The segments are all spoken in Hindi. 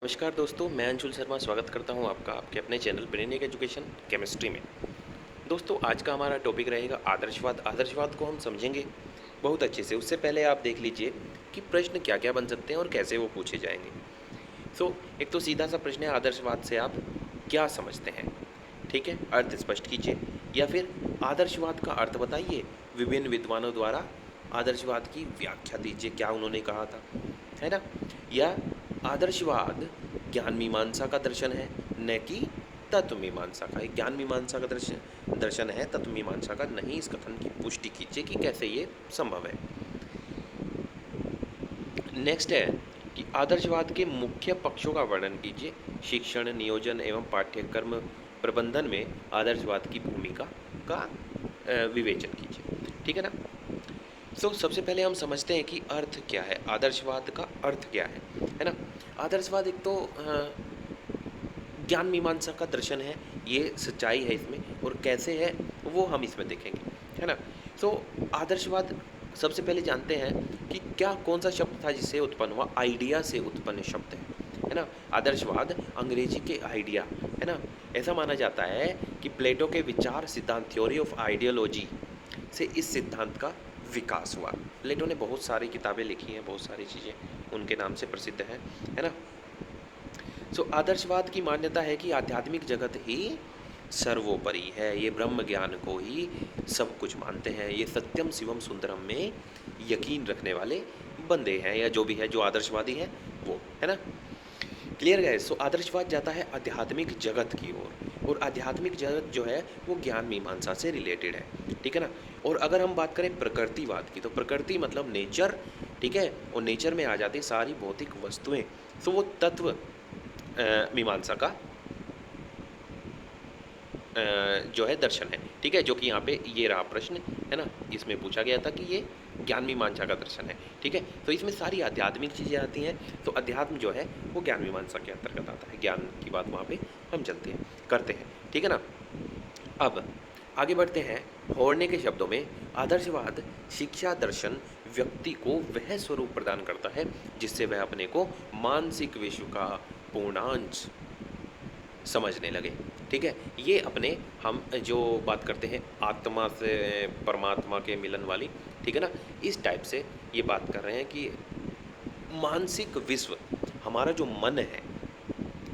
नमस्कार दोस्तों, मैं अंशुल शर्मा स्वागत करता हूं आपका आपके अपने चैनल ब्रेनिक एजुकेशन केमिस्ट्री में। दोस्तों, आज का हमारा टॉपिक रहेगा आदर्शवाद। आदर्शवाद को हम समझेंगे बहुत अच्छे से। उससे पहले आप देख लीजिए कि प्रश्न क्या क्या बन सकते हैं और कैसे वो पूछे जाएंगे। एक तो सीधा सा प्रश्न है, आदर्शवाद से आप क्या समझते हैं? ठीक है, अर्थ स्पष्ट कीजिए। या फिर आदर्शवाद का अर्थ बताइए। विभिन्न विद्वानों द्वारा आदर्शवाद की व्याख्या दीजिए, क्या उन्होंने कहा था, है ना? या आदर्शवाद ज्ञान मीमांसा का दर्शन है, न कि तत्व मीमांसा का। ज्ञान मीमांसा का दर्शन दर्शन है, तत्व मीमांसा का नहीं। इस कथन की पुष्टि कीजिए कि कैसे ये संभव है। नेक्स्ट है कि आदर्शवाद के मुख्य पक्षों का वर्णन कीजिए। शिक्षण, नियोजन एवं पाठ्यक्रम प्रबंधन में आदर्शवाद की भूमिका का विवेचन कीजिए। ठीक है ना? सबसे पहले हम समझते हैं कि अर्थ क्या है, आदर्शवाद का अर्थ क्या है ना? आदर्शवाद एक तो ज्ञान मीमांसा का दर्शन है, ये सच्चाई है इसमें, और कैसे है वो हम इसमें देखेंगे, है ना? आदर्शवाद सबसे पहले जानते हैं कि क्या कौन सा शब्द था जिससे उत्पन्न हुआ। आइडिया से उत्पन्न शब्द है ना? आदर्शवाद अंग्रेजी के आइडिया, है ना? ऐसा माना जाता है कि प्लेटो के विचार सिद्धांत, थ्योरी ऑफ आइडियोलॉजी से इस सिद्धांत का विकास हुआ। प्लेटो ने बहुत सारी किताबें लिखी हैं, बहुत सारी चीज़ें उनके नाम से प्रसिद्ध है ना? आदर्शवाद की मान्यता है कि आध्यात्मिक जगत ही सर्वोपरि है, ये ब्रह्म ज्ञान को ही सब कुछ मानते हैं, ये सत्यम शिवम सुंदरम में यकीन रखने वाले बंदे हैं, या जो भी है, जो आदर्शवादी है वो, है ना? क्लियर है। आदर्शवाद जाता है आध्यात्मिक जगत की ओर, और आध्यात्मिक जगत जो है वो ज्ञान मीमांसा से रिलेटेड है। ठीक है ना? और अगर हम बात करें प्रकृतिवाद की, तो प्रकृति मतलब नेचर, ठीक है? और नेचर में आ जाती सारी भौतिक वस्तुएं। वो तत्व मीमांसा का जो है दर्शन है। ठीक है, जो कि यहाँ पे ये रहा प्रश्न, है ना? इसमें पूछा गया था कि ये ज्ञान मीमांसा का दर्शन है। ठीक है, तो इसमें सारी आध्यात्मिक चीज़ें आती हैं। तो अध्यात्म जो है वो ज्ञान मीमांसा के अंतर्गत आता है। ज्ञान की बात वहाँ पे हम चलते हैं, करते हैं। ठीक है ना? अब आगे बढ़ते हैं। होरने के शब्दों में आदर्शवाद शिक्षा दर्शन व्यक्ति को वह स्वरूप प्रदान करता है जिससे वह अपने को मानसिक विश्व का पूर्णांश समझने लगे। ठीक है, ये अपने हम जो बात करते हैं आत्मा से परमात्मा के मिलन वाली, ठीक है ना, इस टाइप से ये बात कर रहे हैं कि मानसिक विश्व, हमारा जो मन है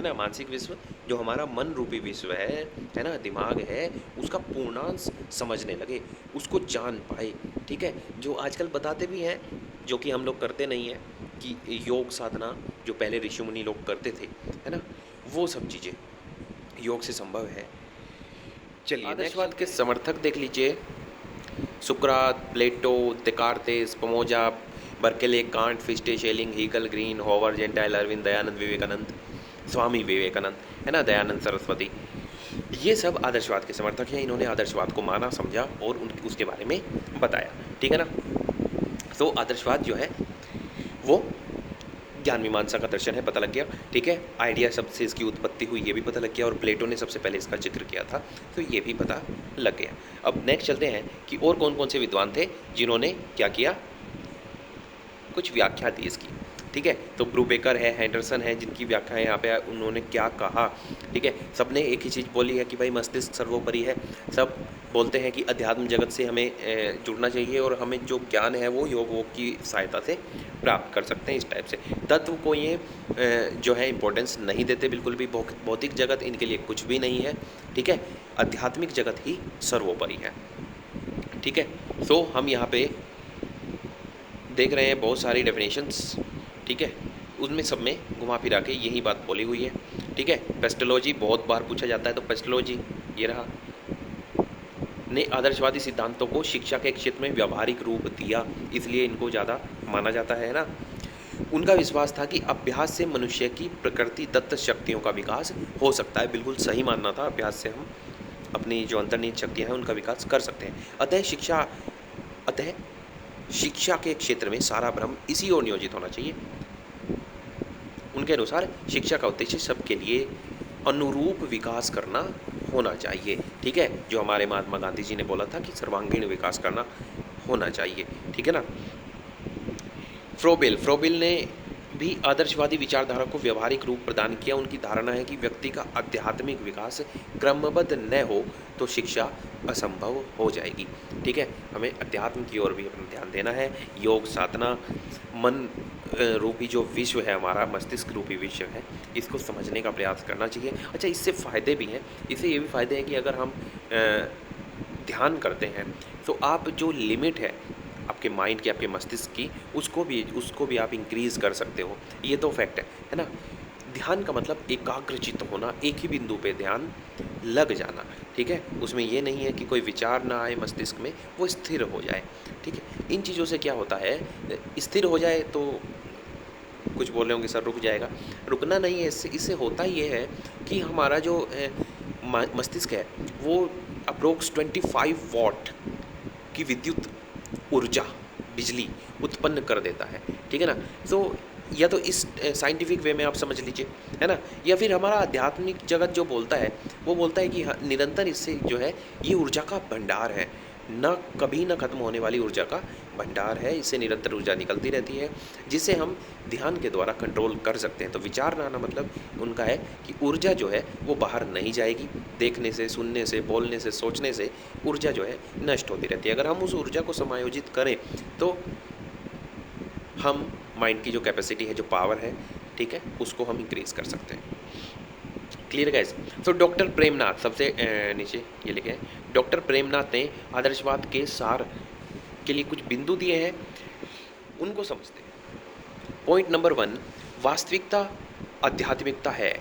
ना, मानसिक विश्व जो हमारा मन रूपी विश्व है ना, दिमाग है, उसका पूर्णांश समझने लगे, उसको जान पाए। ठीक है, जो आजकल बताते भी हैं, जो कि हम लोग करते नहीं हैं, कि योग साधना जो पहले ऋषि मुनि लोग करते थे, है ना, वो सब चीज़ें योग से संभव है। चलिए, आदर्शवाद के समर्थक देख लीजिए। Socrates, Plato, Descartes, Spinoza, Berkeley, Kant, Fichte, Schelling, Hegel, Green, हॉवर, जेंटाइल, अरविंद, दयानंद, विवेकानंद, स्वामी विवेकानंद, है ना, दयानंद सरस्वती, ये सब आदर्शवाद के समर्थक हैं। इन्होंने आदर्शवाद को माना, समझा और उसके बारे में बताया। ठीक है ना? आदर्शवाद जो है वो ज्ञान मीमांसा का दर्शन है, पता लग गया। ठीक है, आइडिया शब्द से इसकी उत्पत्ति हुई, ये भी पता लग गया, और प्लेटो ने सबसे पहले इसका जिक्र किया था, तो ये भी पता लग गया। अब नेक्स्ट चलते हैं कि और कौन कौन से विद्वान थे जिन्होंने क्या किया, कुछ व्याख्या दी इसकी। ठीक है, तो ब्रूबेकर है, हैंडरसन है, जिनकी व्याख्या है यहाँ पे उन्होंने क्या कहा। ठीक है, सबने एक ही चीज़ बोली है कि भाई मस्तिष्क सर्वोपरि है। सब बोलते हैं कि अध्यात्म जगत से हमें जुड़ना चाहिए, और हमें जो ज्ञान है वो योग की सहायता से प्राप्त कर सकते हैं। इस टाइप से तत्व को ये जो है इम्पोर्टेंस नहीं देते बिल्कुल भी। भौतिक जगत इनके लिए कुछ भी नहीं है। ठीक है, आध्यात्मिक जगत ही सर्वोपरि है। ठीक है, हम यहाँ पे देख रहे हैं बहुत सारी डेफिनेशंस। ठीक है, उनमें सब में घुमा फिरा के यही बात बोली हुई है। ठीक है, पेस्टोलॉजी बहुत बार पूछा जाता है, तो पेस्टोलॉजी ये रहा, ने आदर्शवादी सिद्धांतों को शिक्षा के क्षेत्र में व्यावहारिक रूप दिया, इसलिए इनको ज़्यादा माना जाता है ना। उनका विश्वास था कि अभ्यास से मनुष्य की प्रकृति दत्त शक्तियों का विकास हो सकता है। बिल्कुल सही मानना था, अभ्यास से हम अपनी जो अंतर्निहित शक्तियाँ हैं उनका विकास कर सकते हैं। अतः शिक्षा के क्षेत्र में सारा भ्रम इसी ओर नियोजित होना चाहिए। उनके अनुसार शिक्षा का उद्देश्य सबके लिए अनुरूप विकास करना होना चाहिए। ठीक है, जो हमारे महात्मा गांधी जी ने बोला था कि सर्वांगीण विकास करना होना चाहिए। ठीक है ना? फ्रोबेल ने भी आदर्शवादी विचारधारा को व्यवहारिक रूप प्रदान किया। उनकी धारणा है कि व्यक्ति का आध्यात्मिक विकास क्रमबद्ध न हो तो शिक्षा असंभव हो जाएगी। ठीक है, हमें अध्यात्म की ओर भी अपना ध्यान देना है। योग साधना, मन रूपी जो विश्व है हमारा, मस्तिष्क रूपी विश्व है, इसको समझने का प्रयास करना चाहिए। अच्छा, इससे फ़ायदे भी हैं। इससे ये भी फ़ायदे हैं कि अगर हम ध्यान करते हैं तो आप जो लिमिट है आपके माइंड की, आपके मस्तिष्क की, उसको भी आप इंक्रीज़ कर सकते हो। ये तो फैक्ट है ना। ध्यान का मतलब एकाग्रचित्त होना, एक ही बिंदु पे ध्यान लग जाना। ठीक है, उसमें ये नहीं है कि कोई विचार ना आए मस्तिष्क में, वो स्थिर हो जाए। ठीक है, इन चीज़ों से क्या होता है, स्थिर हो जाए तो कुछ बोल रहे होंगे सर रुक जाएगा, रुकना नहीं है। इससे होता ये है कि हमारा जो मस्तिष्क है वो अप्रोक्स 25 वॉट की विद्युत ऊर्जा, बिजली उत्पन्न कर देता है। ठीक है ना। तो या तो इस साइंटिफिक वे में आप समझ लीजिए, है ना, या फिर हमारा आध्यात्मिक जगत जो बोलता है वो बोलता है कि निरंतर इससे जो है ये ऊर्जा का भंडार है, न कभी न खत्म होने वाली ऊर्जा का भंडार है। इससे निरंतर ऊर्जा निकलती रहती है जिसे हम ध्यान के द्वारा कंट्रोल कर सकते हैं। तो विचार लाना मतलब उनका है कि ऊर्जा जो है वो बाहर नहीं जाएगी। देखने से, सुनने से, बोलने से, सोचने से ऊर्जा जो है नष्ट होती रहती है। अगर हम उस ऊर्जा को समायोजित करें तो हम माइंड की जो कैपेसिटी है, जो पावर है, ठीक है, उसको हम इंक्रीज़ कर सकते हैं। Clear guys. तो डॉक्टर प्रेमनाथ, सबसे नीचे ये लिखे हैं, डॉक्टर प्रेमनाथ ने आदर्शवाद के सार के लिए कुछ बिंदु दिए हैं, उनको समझते हैं। पॉइंट नंबर 1, वास्तविकता आध्यात्मिकता है,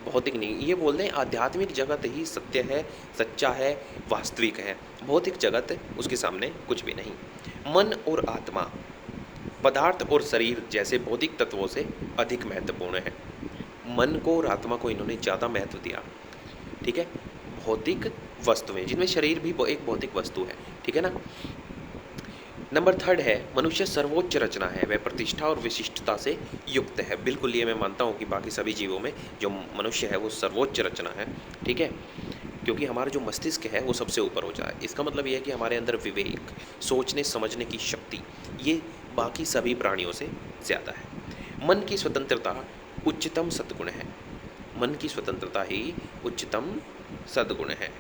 भौतिक नहीं। ये बोल रहे हैं आध्यात्मिक जगत ही सत्य है, सच्चा है, वास्तविक है। भौतिक जगत उसके सामने कुछ भी नहीं। मन और आत्मा पदार्थ और शरीर जैसे भौतिक तत्वों से अधिक महत्वपूर्ण है। मन को और आत्मा को इन्होंने ज़्यादा महत्व दिया। ठीक है, भौतिक वस्तुएं जिनमें शरीर भी एक भौतिक वस्तु है। ठीक है ना। नंबर 3 है, मनुष्य सर्वोच्च रचना है, वह प्रतिष्ठा और विशिष्टता से युक्त है। बिल्कुल ये मैं मानता हूँ कि बाकी सभी जीवों में जो मनुष्य है वो सर्वोच्च रचना है। ठीक है, क्योंकि हमारा जो मस्तिष्क है वो सबसे ऊपर हो जाए। इसका मतलब ये है कि हमारे अंदर विवेक, सोचने समझने की शक्ति, ये बाकी सभी प्राणियों से ज़्यादा है। मन की स्वतंत्रता उच्चतम सद्गुण है। मन की स्वतंत्रता ही उच्चतम सद्गुण है।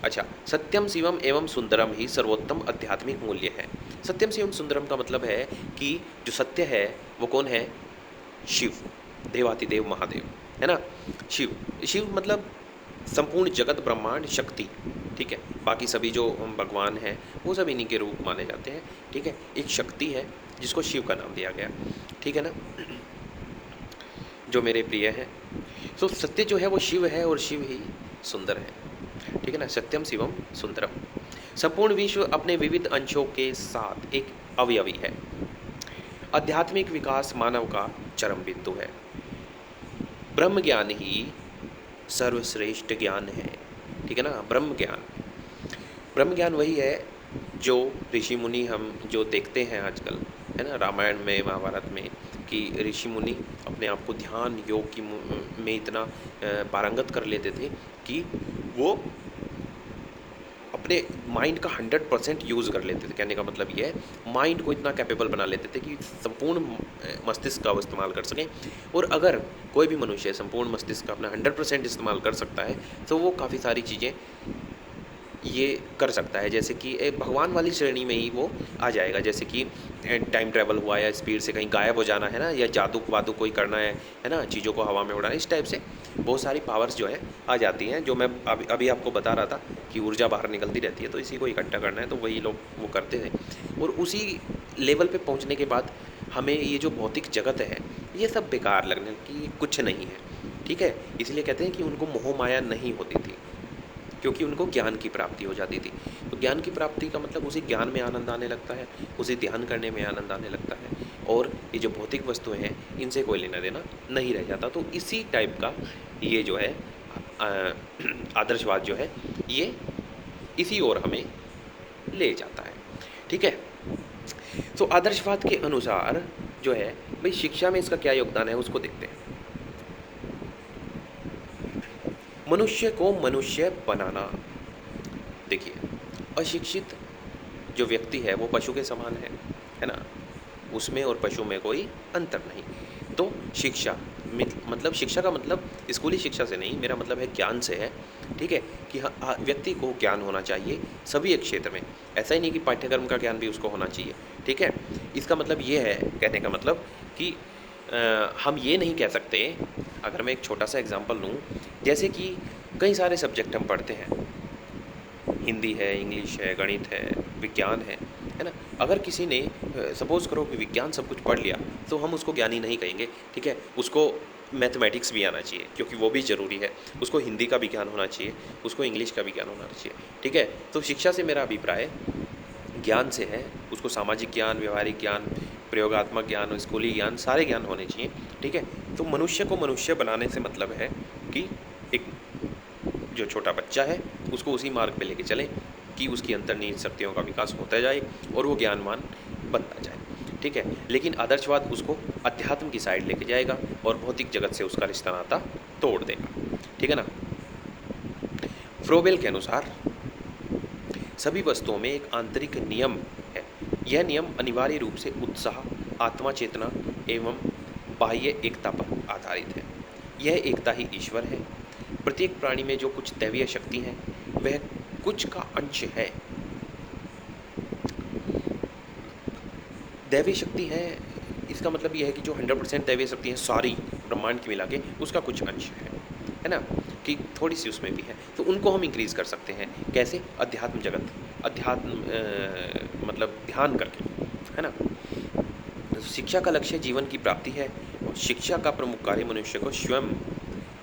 अच्छा, सत्यम शिवम एवं सुंदरम ही सर्वोत्तम आध्यात्मिक मूल्य है। सत्यम शिवम सुंदरम का मतलब है कि जो सत्य है वो कौन है? शिव, देवातिदेव महादेव, है ना। शिव, शिव मतलब संपूर्ण जगत ब्रह्मांड शक्ति। ठीक है, बाकी सभी जो भगवान हैं वो सब इन्हीं के रूप माने जाते हैं। ठीक है, एक शक्ति है जिसको शिव का नाम दिया गया। ठीक है ना, जो मेरे प्रिय हैं। तो सत्य जो है वो शिव है और शिव ही सुंदर है। ठीक है ना, सत्यम शिवम सुंदरम। संपूर्ण विश्व अपने विविध अंशों के साथ एक अवयवी है। आध्यात्मिक विकास मानव का चरम बिंदु है। ब्रह्म ज्ञान ही सर्वश्रेष्ठ ज्ञान है। ठीक है ना, ब्रह्म ज्ञान, ब्रह्म ज्ञान वही है जो ऋषि मुनि हम जो देखते हैं आजकल, है ना, रामायण में, महाभारत में, कि ऋषि मुनि अपने आप को ध्यान योग की में इतना पारंगत कर लेते थे कि वो अपने माइंड का 100% यूज़ कर लेते थे। कहने का मतलब ये है, माइंड को इतना कैपेबल बना लेते थे कि संपूर्ण मस्तिष्क का वो इस्तेमाल कर सकें। और अगर कोई भी मनुष्य संपूर्ण मस्तिष्क का अपना 100% इस्तेमाल कर सकता है तो वो काफ़ी सारी चीज़ें ये कर सकता है। जैसे कि एक भगवान वाली श्रेणी में ही वो आ जाएगा। जैसे कि टाइम ट्रैवल हुआ, या स्पीड से कहीं गायब हो जाना, है ना, या जादू वादू कोई करना है ना, चीज़ों को हवा में उड़ाना, इस टाइप से बहुत सारी पावर्स जो है आ जाती हैं। जो मैं अभी आपको बता रहा था कि ऊर्जा बाहर निकलती रहती है, तो इसी को इकट्ठा करना है, तो वही लोग वो करते थे। और उसी लेवल पे पहुंचने के बाद हमें ये जो भौतिक जगत है ये सब बेकार लगने की कुछ नहीं है। ठीक है, इसलिए कहते हैं कि उनको मोह माया नहीं होती थी, क्योंकि उनको ज्ञान की प्राप्ति हो जाती थी। तो ज्ञान की प्राप्ति का मतलब उसी ज्ञान में आनंद आने लगता है, उसे ध्यान करने में आनंद आने लगता है, और ये जो भौतिक वस्तुएं हैं इनसे कोई लेना देना नहीं रह जाता। तो इसी टाइप का ये जो है आदर्शवाद जो है ये इसी ओर हमें ले जाता है। ठीक है, तो आदर्शवाद के अनुसार जो है भाई शिक्षा में इसका क्या योगदान है उसको देखते हैं। मनुष्य को मनुष्य बनाना। देखिए, अशिक्षित जो व्यक्ति है वो पशु के समान है ना, उसमें और पशु में कोई अंतर नहीं। तो शिक्षा मतलब शिक्षा का मतलब स्कूली शिक्षा से नहीं, मेरा मतलब है ज्ञान से है, ठीक है, कि हाँ व्यक्ति को ज्ञान होना चाहिए सभी एक क्षेत्र में। ऐसा ही नहीं कि पाठ्यक्रम का ज्ञान भी उसको होना चाहिए, ठीक है। इसका मतलब ये है, कहने का मतलब कि हम ये नहीं कह सकते, अगर मैं एक छोटा सा एग्जांपल लूँ, जैसे कि कई सारे सब्जेक्ट हम पढ़ते हैं, हिंदी है, इंग्लिश है, गणित है, विज्ञान है ना? अगर किसी ने सपोज़ करो कि विज्ञान सब कुछ पढ़ लिया, तो हम उसको ज्ञानी नहीं कहेंगे, ठीक है? उसको मैथमेटिक्स भी आना चाहिए, क्योंकि वो भी ज़रूरी है। उसको हिंदी का भी ज्ञान होना चाहिए, उसको इंग्लिश का भी ज्ञान होना चाहिए, ठीक है? तो शिक्षा से मेरा अभिप्राय ज्ञान से है, उसको सामाजिक ज्ञान, व्यवहारिक ज्ञान, प्रयोगात्मक ज्ञान, स्कूली ज्ञान, सारे ज्ञान होने चाहिए, ठीक है? तो मनुष्य को मनुष्य बनाने से मतलब है कि एक जो छोटा बच्चा है उसको उसी मार्ग पे लेके चलें कि उसकी अंतर्निहित शक्तियों का विकास होता जाए और वो ज्ञानवान बनता जाए, ठीक है। लेकिन आदर्शवाद उसको अध्यात्म की साइड लेके जाएगा और भौतिक जगत से उसका रिश्ता नाता तोड़ देगा, ठीक है ना। फ्रोबेल के अनुसार सभी वस्तुओं में एक आंतरिक नियम है। यह नियम अनिवार्य रूप से उत्साह, आत्मा चेतना एवं बाह्य एकता पर आधारित है। यह एकता ही ईश्वर है। प्रत्येक प्राणी में जो कुछ दैवीय शक्ति है वह कुछ का अंश है। दैवीय शक्ति है, इसका मतलब यह है कि जो 100% दैवीय शक्ति है सारी ब्रह्मांड की मिला के, उसका कुछ अंश है ना, कि थोड़ी सी उसमें भी है, तो उनको हम इंक्रीज कर सकते हैं। कैसे? अध्यात्म जगत, अध्यात्म मतलब ध्यान करके, है ना। शिक्षा का लक्ष्य जीवन की प्राप्ति है और शिक्षा का प्रमुख कार्य मनुष्य को स्वयं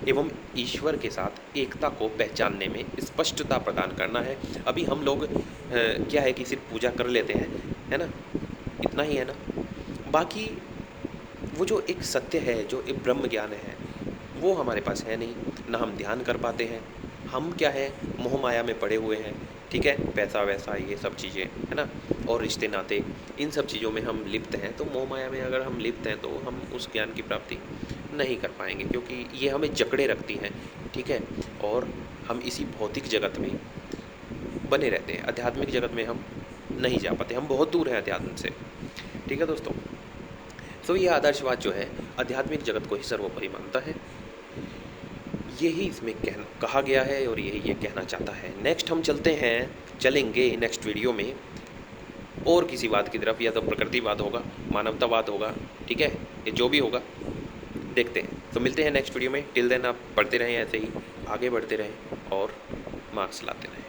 एवं ईश्वर के साथ एकता को पहचानने में स्पष्टता प्रदान करना है। अभी हम लोग क्या है कि सिर्फ पूजा कर लेते हैं, है ना, इतना ही है ना। बाकी वो जो एक सत्य है, जो एक ब्रह्म ज्ञान है, वो हमारे पास है नहीं, ना हम ध्यान कर पाते हैं। हम क्या है, मोह माया में पड़े हुए हैं, ठीक है, पैसा वैसा ये सब चीज़ें, है ना, और रिश्ते नाते, इन सब चीज़ों में हम लिप्त हैं। तो मोह माया में अगर हम लिप्त हैं तो हम उस ज्ञान की प्राप्ति नहीं कर पाएंगे, क्योंकि ये हमें जकड़े रखती हैं, ठीक है, और हम इसी भौतिक जगत में बने रहते हैं। आध्यात्मिक जगत में हम नहीं जा पाते, हम बहुत दूर हैं अध्यात्म से, ठीक है दोस्तों। तो ये आदर्शवाद जो है आध्यात्मिक जगत को ही सर्वोपरि मानता है, यही इसमें कहा गया है और यही ये कहना चाहता है। नेक्स्ट हम चलेंगे नेक्स्ट वीडियो में और किसी बात की तरफ, या तो प्रकृतिवाद होगा, मानवतावाद होगा, ठीक है, ये जो भी होगा देखते हैं। तो मिलते हैं नेक्स्ट वीडियो में। टिल देन आप पढ़ते रहें, ऐसे ही आगे बढ़ते रहें और मार्क्स लाते रहें।